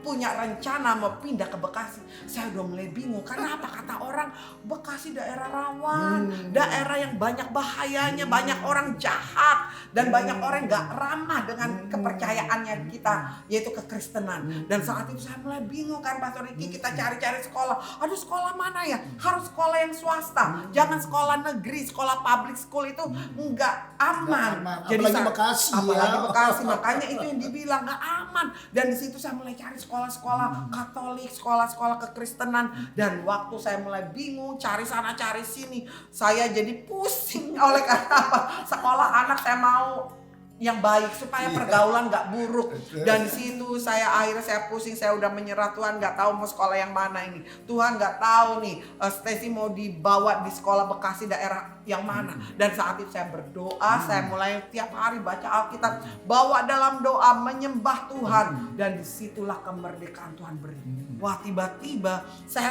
punya rencana mau pindah ke Bekasi, saya udah mulai bingung. Karena apa? Kata orang Bekasi daerah rawan, daerah yang banyak bahayanya, banyak orang jahat, dan banyak orang gak ramah dengan kepercayaannya kita, yaitu kekristenan. Dan saat itu saya mulai bingung kan Pastor Ricky, kita cari-cari sekolah. Aduh, sekolah mana ya? Harus sekolah yang swasta, jangan sekolah negeri, sekolah public school itu nggak aman. Apalagi Bekasi apalagi ya. Bekasi, makanya itu yang dibilang nggak aman. Dan di situ saya mulai cari sekolah-sekolah Katolik, sekolah-sekolah kekristenan. Dan waktu saya mulai bingung, cari sana cari sini, saya jadi pusing. Oleh karena apa? Sekolah anak saya mau yang baik supaya pergaulan nggak buruk. Dan di situ akhirnya saya pusing, saya udah menyerah. Tuhan nggak tahu mau sekolah yang mana ini. Tuhan nggak tahu nih Stacy mau dibawa di sekolah Bekasi daerah yang mana. Dan saat itu saya berdoa, saya mulai tiap hari baca Alkitab, bawa dalam doa, menyembah Tuhan. Dan disitulah kemerdekaan Tuhan beri. Wah, tiba-tiba saya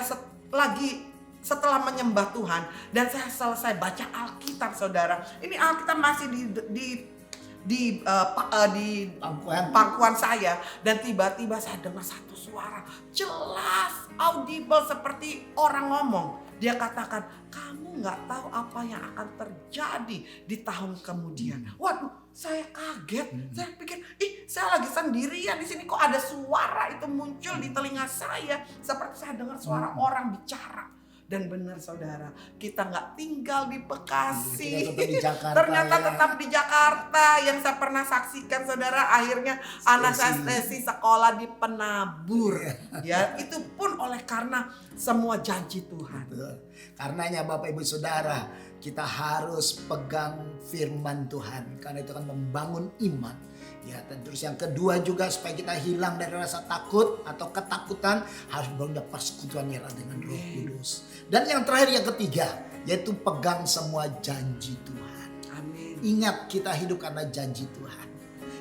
setelah menyembah Tuhan dan saya selesai baca Alkitab, saudara. Ini Alkitab masih di pangkuan saya, dan tiba-tiba saya dengar satu suara jelas audible seperti orang ngomong. Dia katakan, kamu nggak tahu apa yang akan terjadi di tahun kemudian. Waduh, saya kaget. Saya pikir, saya lagi sendirian di sini, kok ada suara itu muncul di telinga saya seperti saya dengar suara orang bicara. Dan benar saudara, kita nggak tinggal di Bekasi. Kita tetap di Jakarta, Ternyata ya. tetap di Jakarta. Yang saya pernah saksikan saudara, akhirnya anak saya Stacy sekolah di Penabur. Ya, itu pun oleh karena semua janji Tuhan. Betul. Karenanya Bapak Ibu Saudara, kita harus pegang firman Tuhan, karena itu akan membangun iman. Ya, dan terus yang kedua juga supaya kita hilang dari rasa takut atau ketakutan, harus bangun persekutuan yang ada dengan Roh Kudus. Dan yang terakhir, yang ketiga, yaitu pegang semua janji Tuhan. Amin. Ingat, kita hidup karena janji Tuhan.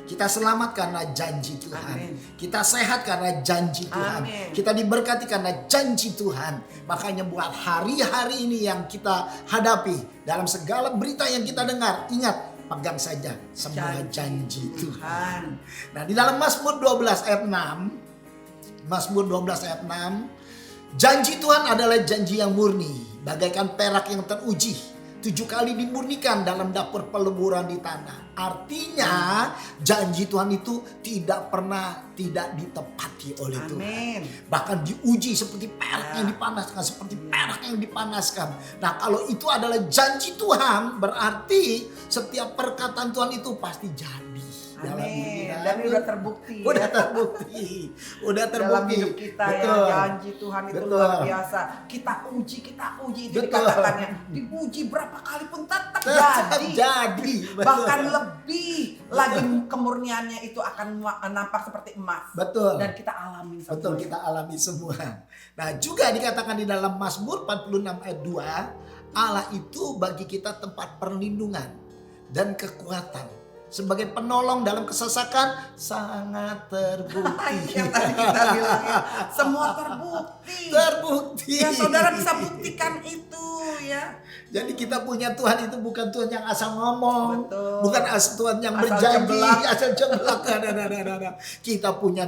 Kita selamat karena janji Tuhan. Amin. Kita sehat karena janji Tuhan. Amin. Kita diberkati karena janji Tuhan. Makanya buat hari-hari ini yang kita hadapi, dalam segala berita yang kita dengar, ingat, pegang saja semua janji Tuhan. Nah, di dalam Mazmur 12 ayat 6, Mazmur 12 ayat 6. Janji Tuhan adalah janji yang murni, bagaikan perak yang teruji, 7 kali dimurnikan dalam dapur peleburan di tanah. Artinya janji Tuhan itu tidak pernah tidak ditepati oleh Tuhan. Amin. Bahkan diuji seperti perak yang dipanaskan, seperti perak yang dipanaskan. Nah, kalau itu adalah janji Tuhan, berarti setiap perkataan Tuhan itu pasti jadi. Amin. Dan udah terbukti. Udah ya. terbukti. Udah terbukti. Dalam hidup kita ya, janji Tuhan itu luar biasa. Kita uji itu dikatakannya. Diuji berapa kali pun tetap jadi. Bahkan lebih lagi kemurniannya itu akan nampak seperti emas. Betul. Dan kita alami semua. Betul, kita alami semua. Nah, juga dikatakan di dalam Mazmur 46 ayat 2, Allah itu bagi kita tempat perlindungan dan kekuatan. Sebagai penolong dalam kesesakan sangat terbukti. Yang tadi kita bilang ya, semua terbukti. Terbukti. Ya, saudara bisa buktikan itu ya. Jadi kita punya Tuhan itu bukan Tuhan yang asal ngomong. Betul. Bukan Tuhan yang Asal berjanji, ceblak. asal ceblak. Kita punya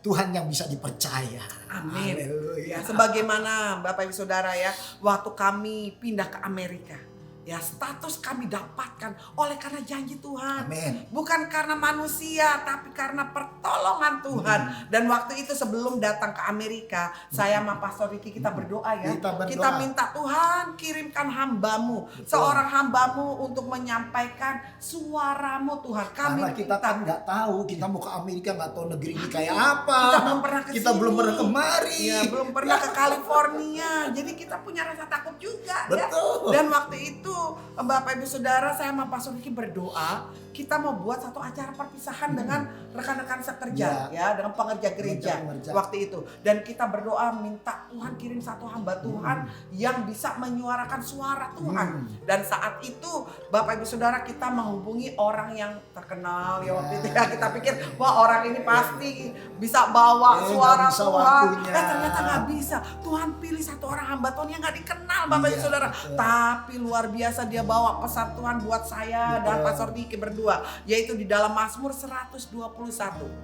Tuhan yang bisa dipercaya. Amin. Haleluya. Ya, sebagaimana Bapak Ibu Saudara ya, waktu kami pindah ke Amerika, ya status kami dapatkan oleh karena janji Tuhan. Amin. Bukan karena manusia, tapi karena pertolongan Tuhan. Dan waktu itu sebelum datang ke Amerika, saya sama Pastor Ricky kita berdoa ya. Kita minta Tuhan kirimkan hambamu, seorang hambamu untuk menyampaikan suaramu Tuhan. Kami Karena kita minta. kan nggak tahu, kita mau ke Amerika nggak tahu negeri ini kayak apa. Kita belum pernah ke Kita sini. belum pernah kemari. Ya, belum pernah ke California. Jadi kita punya rasa takut juga ya. Betul. Dan waktu itu Bapak Ibu Saudara, saya sama Pastor Ricky berdoa, kita mau buat satu acara perpisahan dengan rekan-rekan sekerja ya, dengan pengerja gereja Pengerja. waktu itu. Dan kita berdoa minta Tuhan kirim satu hamba Tuhan yang bisa menyuarakan suara Tuhan. Dan saat itu Bapak Ibu Saudara, kita menghubungi orang yang terkenal ya waktu itu ya. Kita pikir wah orang ini pasti bisa bawa suara bisa Tuhan. waktunya. Ternyata nggak bisa. Tuhan pilih satu orang hamba Tuhan yang nggak dikenal Bapak Ibu Iya, Saudara. betul. Tapi luar biasa dia bawa pesan Tuhan buat saya dan Betul. Pastor Diki berdua, yaitu di dalam Mazmur 121.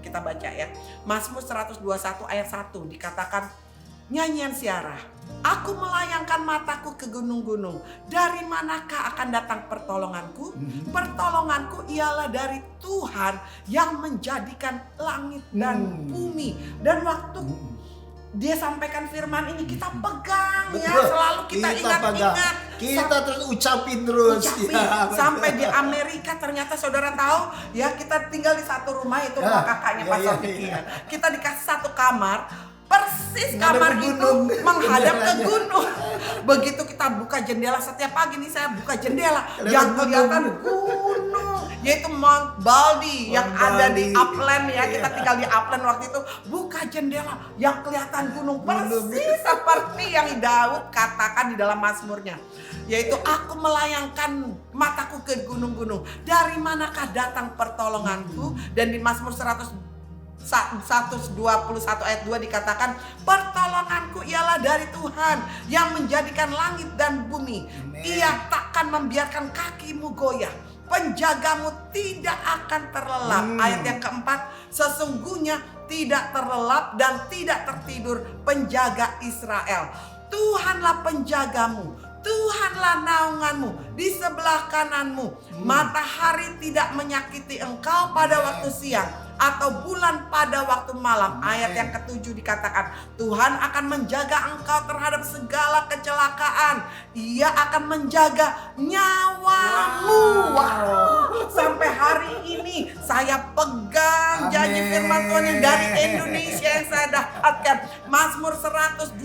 Kita baca ya. Mazmur 121 ayat 1 dikatakan, nyanyian siarah, aku melayangkan mataku ke gunung-gunung. Dari manakah akan datang pertolonganku? Pertolonganku ialah dari Tuhan yang menjadikan langit dan bumi. Dan waktu dia sampaikan firman ini kita pegang ya, Betul. selalu kita pegang. ingat-ingat. Kita terus ucapin terus. Ucapin. Ya, Sampai di Amerika ternyata saudara tahu ya, kita tinggal di satu rumah itu rumah kakaknya ya, Pastor ya, Diki ya. ya. Kita dikasih satu kamar, persis Menghadap kamar ke itu gunung. menghadap ke Jendelanya. gunung. Begitu kita buka jendela, setiap pagi nih saya buka jendela, Kelihatan yang gunung. kelihatan gunung, yaitu Mount Baldy yang Mount ada di Baldy. Upland ya. Kita Iya. tinggal di Upland waktu itu, buka jendela yang kelihatan gunung persis seperti yang Daud katakan di dalam Mazmurnya, yaitu aku melayangkan mataku ke gunung-gunung, dari manakah datang pertolonganku. Dan di Mazmur 121 ayat 2 dikatakan, pertolonganku ialah dari Tuhan yang menjadikan langit dan bumi. Amen. Ia takkan membiarkan kakimu goyah, penjagamu tidak akan terlelap. Ayat yang keempat, sesungguhnya tidak terlelap dan tidak tertidur penjaga Israel. Tuhanlah penjagamu, Tuhanlah naunganmu, di sebelah kananmu. Matahari tidak menyakiti engkau pada waktu siang, atau bulan pada waktu malam. Ayat yang ketujuh dikatakan, Tuhan akan menjaga engkau terhadap segala kecelakaan. Ia akan menjaga nyawamu. Wow. Sampai hari ini saya pegang janji Amin. firman Tuhan yang dari Indonesia yang saya dapatkan. Mazmur 121.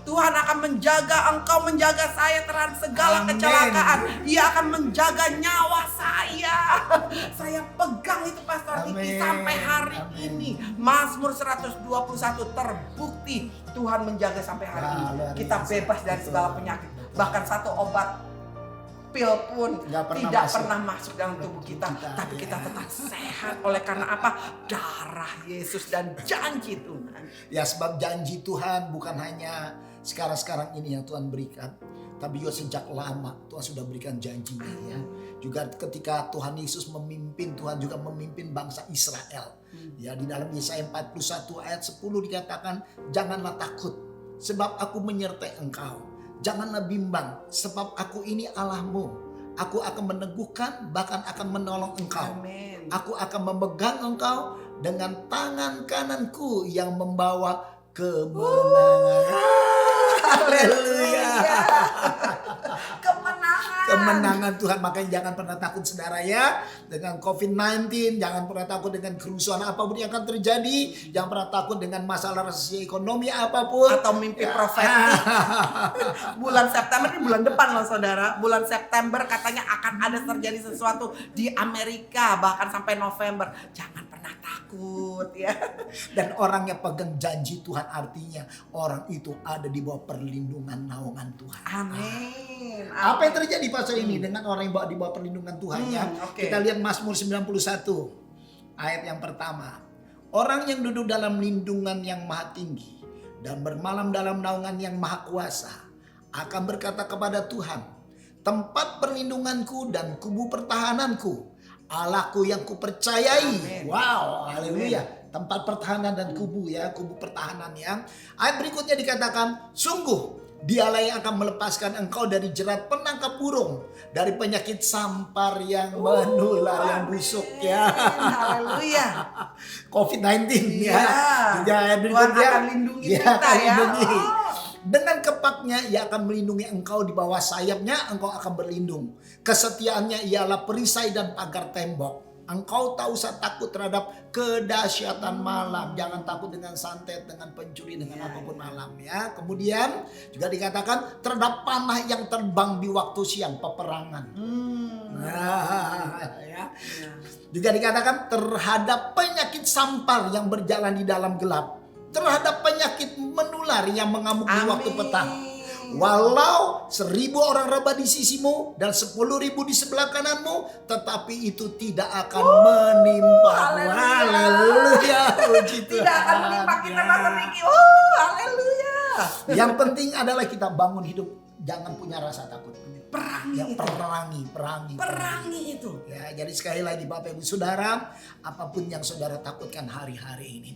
Tuhan akan menjaga engkau, menjaga saya terhadap segala Amin. kecelakaan. Ia akan menjaga nyawa saya. Saya pegang itu Pastor Diki Amin. sampai hari Amin. ini. Mazmur 121 terbukti Tuhan menjaga sampai hari ini. luar Kita biasa. bebas dari Betul. segala penyakit. Bahkan satu obat pil pun Nggak pernah tidak masuk. pernah masuk dalam tubuh kita. Tapi kita tetap sehat. Oleh karena apa? Darah Yesus dan janji Tuhan. Ya, sebab janji Tuhan bukan hanya sekarang-sekarang ini yang Tuhan berikan. tapi juga sejak lama Tuhan sudah berikan janjinya ya. Juga ketika Tuhan Yesus memimpin, Tuhan juga memimpin bangsa Israel. Ya, di dalam Yesaya 41 ayat 10 dikatakan, janganlah takut sebab aku menyertai engkau. Janganlah bimbang sebab aku ini Allahmu. Aku akan meneguhkan, bahkan akan menolong engkau. Amin. Aku akan memegang engkau dengan tangan kananku yang membawa kemenangan. Haleluya. Kemenangan Tuhan. Makanya jangan pernah takut saudara ya. Dengan COVID-19. Jangan pernah takut dengan kerusuhan apapun yang akan terjadi. Jangan pernah takut dengan masalah resesi ekonomi apapun. Atau mimpi profetik. Bulan September ini bulan depan loh saudara. Bulan September katanya akan ada terjadi sesuatu di Amerika. Bahkan sampai November. Jangan pernah takut ya. Dan orang yang pegang janji Tuhan artinya orang itu ada di bawah perlindungan naungan Tuhan. Amin. Apa yang terjadi pasal ini dengan orang yang di bawah perlindungan Tuhan ya? Okay. Kita lihat Mazmur 91 ayat yang pertama. Orang yang duduk dalam lindungan yang maha tinggi dan bermalam dalam naungan yang maha kuasa akan berkata kepada Tuhan, tempat perlindunganku dan kubu pertahananku, Allahku yang kupercayai. Amin. Wow, haleluya. Tempat pertahanan dan kubu ya, kubu pertahanan ya. Ayat berikutnya dikatakan, sungguh dialah yang akan melepaskan engkau dari jerat penangkap burung, dari penyakit sampar yang menular yang busuk ya. Haleluya. COVID-19 ya. Juga ayat Tuhan berikutnya, akan lindungi ya, kita akan ya. lindungi. Dengan kepaknya ia akan melindungi engkau, di bawah sayapnya engkau akan berlindung. Kesetiaannya ialah perisai dan pagar tembok. Engkau tak usah takut terhadap kedahsyatan malam. Jangan takut dengan santet, dengan pencuri, dengan apapun malam ya. Kemudian juga dikatakan terhadap panah yang terbang di waktu siang, peperangan. Ya. Juga dikatakan terhadap penyakit sampar yang berjalan di dalam gelap. Terhadap penyakit menular yang mengamuk di waktu petang. Walau 1.000 orang rebah di sisimu dan 10.000 di sebelah kananmu, tetapi itu tidak akan menimpa. Haleluya. Tidak akan menimpa kita masa Miki. Haleluya. Yang penting adalah kita bangun hidup, jangan punya rasa takut. Perangi Ya, itu. perangi itu. Ya, jadi sekali lagi Bapak Ibu Saudara, apapun yang saudara takutkan hari-hari ini,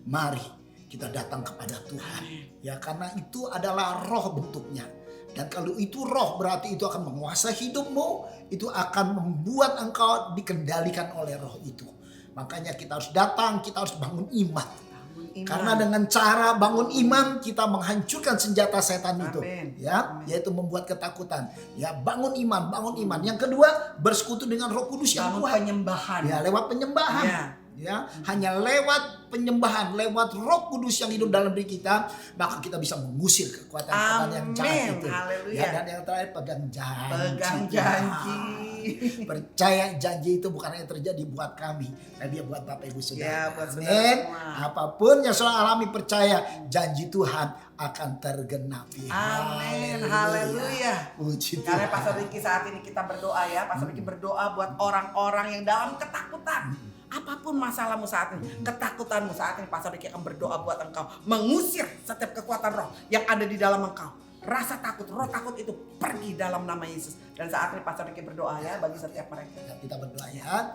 mari kita datang kepada Tuhan. Ya, karena itu adalah roh bentuknya. Dan kalau itu roh berarti itu akan menguasai hidupmu. Itu akan membuat engkau dikendalikan oleh roh itu. Makanya kita harus datang, kita harus bangun iman. Karena dengan cara bangun iman kita menghancurkan senjata setan itu. Ya, yaitu membuat ketakutan. Ya, bangun iman. Yang kedua, bersekutu dengan Roh Kudus yang kuat. Penyembahan. Ya, lewat penyembahan. Ya, hanya lewat penyembahan, lewat Roh Kudus yang hidup dalam diri kita, maka kita bisa mengusir kekuatan-kekuatan yang jahat itu. Haleluya. Ya, dan yang terakhir pegang janji. Pegang janji. Percaya janji itu bukan hanya terjadi buat kami, tapi dia buat Bapak Ibu Saudara. Ya, buat saudara Amin. semua. Apapun yang saudara alami, percaya janji Tuhan akan tergenapi. Amin. Haleluya. Puji Karena Tuhan. Pastor Ricky saat ini kita berdoa ya. Pastor Ricky berdoa buat orang-orang yang dalam ketakutan. Apapun masalahmu saat ini, ketakutanmu saat ini, Pastor Ricky akan berdoa buat engkau. Mengusir setiap kekuatan roh yang ada di dalam engkau. Rasa takut, roh takut itu pergi dalam nama Yesus. Dan saat ini Pastor Ricky berdoa ya bagi setiap mereka. Kita berdoa ya.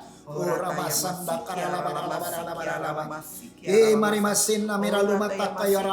Mari masin namira luma takaya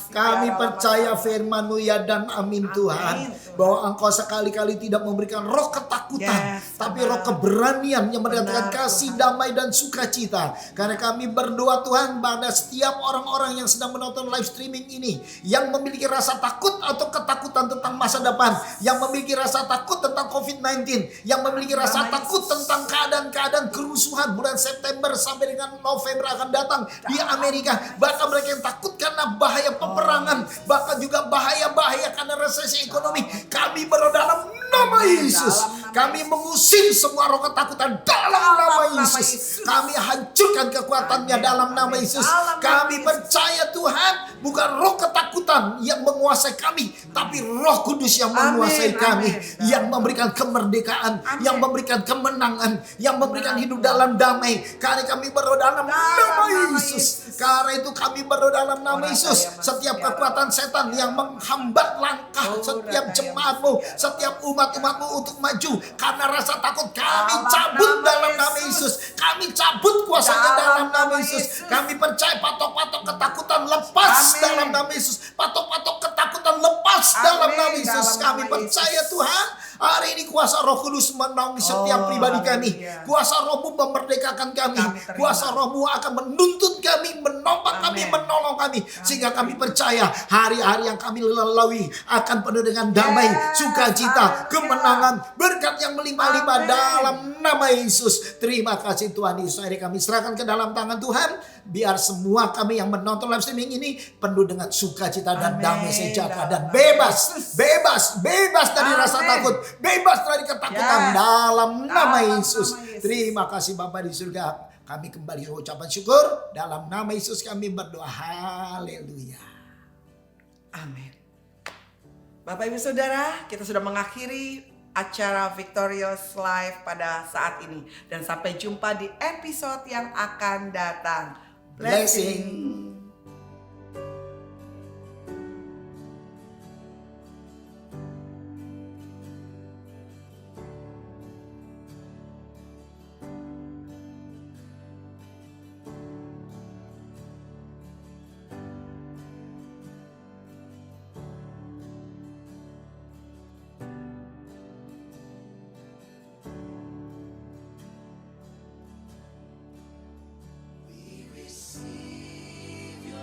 kami percaya firman-Mu ya dan amin Tuhan, bahwa Engkau sekali-kali tidak memberikan roh ketakutan, tapi roh keberanian yang mendatangkan kasih, damai dan sukacita. Karena kami berdoa Tuhan pada setiap orang-orang yang sedang menonton live streaming ini, yang memiliki rasa takut atau ketakutan tentang masa depan, yang memiliki rasa takut tentang COVID-19, yang memiliki rasa takut tentang keadaan-keadaan kerusuhan bulan September sampai dengan November akan datang di Amerika. Bahkan mereka yang takut karena bahaya peperangan, bahkan juga bahaya-bahaya karena resesi ekonomi. Kami berdoa dalam nama Yesus, kami mengusir semua roh ketakutan dalam nama Yesus. Kami hancurkan kekuatannya dalam nama Yesus. Kami percaya Tuhan, bukan roh ketakutan yang menguasai kami, tapi Roh Kudus yang menguasai kami, yang memberikan kemerdekaan, yang memberikan kemenangan, yang memberikan hidup dalam damai. Karena kami berdoa dalam nama Yesus. Karena itu kami berdoa dalam nama Yesus. Setiap kekuatan setan yang menghambat langkah setiap jemaatmu, setiap umat-umatmu untuk maju karena rasa takut, kami cabut dalam nama Yesus. Kami cabut kuasanya dalam nama Yesus. Kami percaya patok-patok ketakutan lepas dalam nama Yesus. Patok-patok ketakutan lepas dalam nama Yesus. Kami percaya Tuhan, hari ini kuasa Roh Kudus menaungi setiap pribadi kami. Kuasa Roh-Mu memerdekakan kami. Kuasa Roh-Mu akan menuntut kami, menopang kami, menolong kami. Sehingga kami percaya hari-hari yang kami lalui akan penuh dengan damai, sukacita, kemenangan, berkat yang melimpah-limpah dalam nama Yesus. Terima kasih Tuhan Yesus. Hari kami serahkan ke dalam tangan Tuhan. Biar semua kami yang menonton live streaming ini penuh dengan sukacita dan damai sejahtera dan bebas dari rasa takut, bebas dari ketakutan dalam nama Yesus. Terima kasih Bapa di surga. Kami kembali ucapan syukur dalam nama Yesus kami berdoa. Haleluya. Amin. Bapak Ibu Saudara, kita sudah mengakhiri acara Victorious Life pada saat ini. Dan sampai jumpa di episode yang akan datang. Blessing.